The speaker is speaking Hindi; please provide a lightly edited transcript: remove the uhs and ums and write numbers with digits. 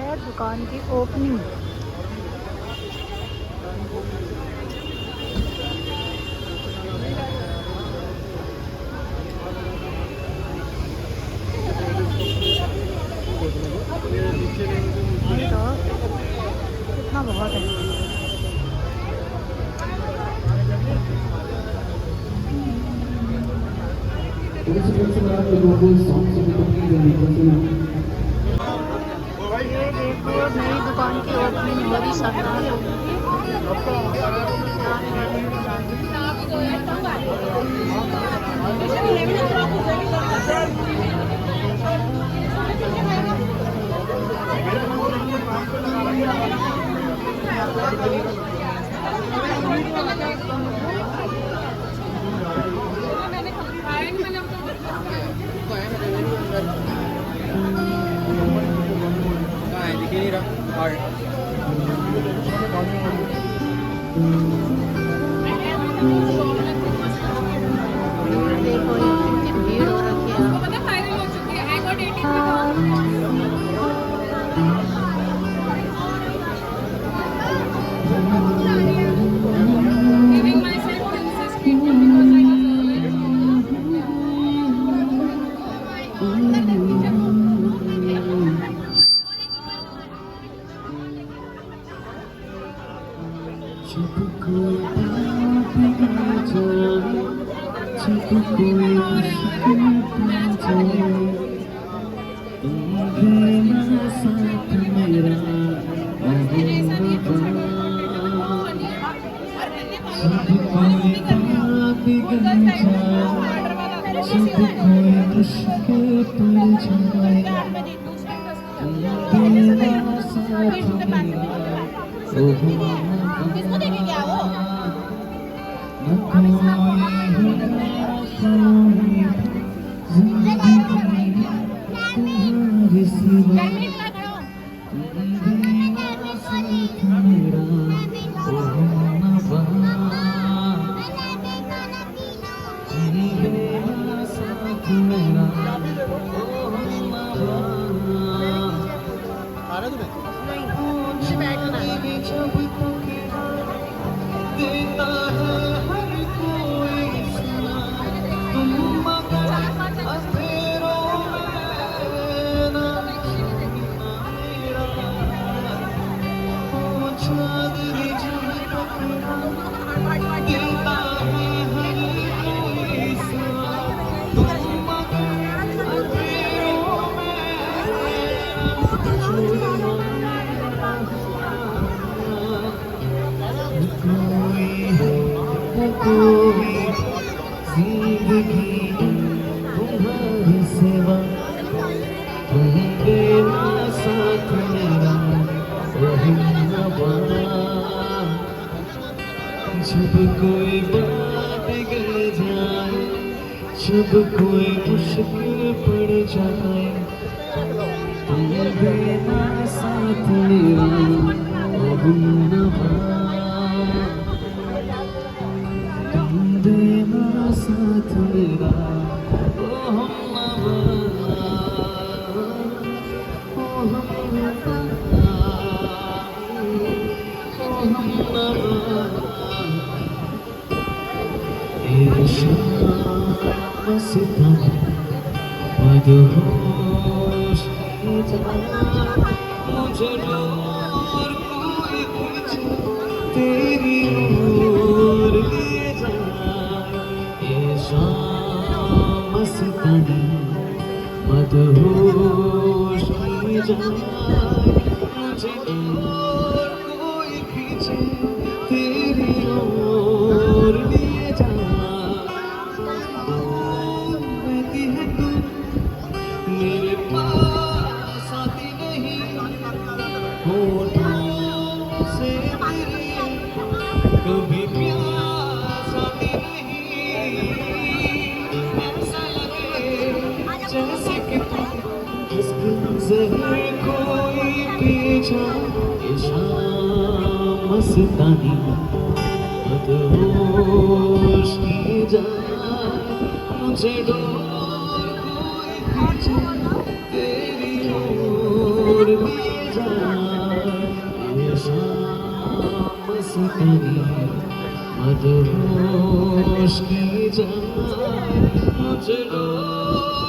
है दुकान की ओपनिंग। तो कितना बहुत है। ये देखो नई दुकान की ओपनिंग हो रही शानदार देखो ये कितनी भीड़ हो रखी है। किसको देखे क्या वो? जब कोई बात बिगड़ जाए, जब कोई मुश्किल पड़ जाए, तुम देना साथ मेरा तुम देना साथ मेरा मदहोश मुझे और कोई कुछ तेरी ओर ले जाए, ये शाम मस्तानी मदहोश ले जाए, मुझे और कोई खींचे तेरी ओर ले जाए। मेरे पास आती नहीं होठों से मेरी कभी प्यास आती नहीं, ऐसा लगे जैसे कि जहर कोई पी जाए, ये शाम मस्तानी मदहोश की जाए, मुझे तेरी ओर ले जाए। मस्तानी मदहोश की जाए मुझे लो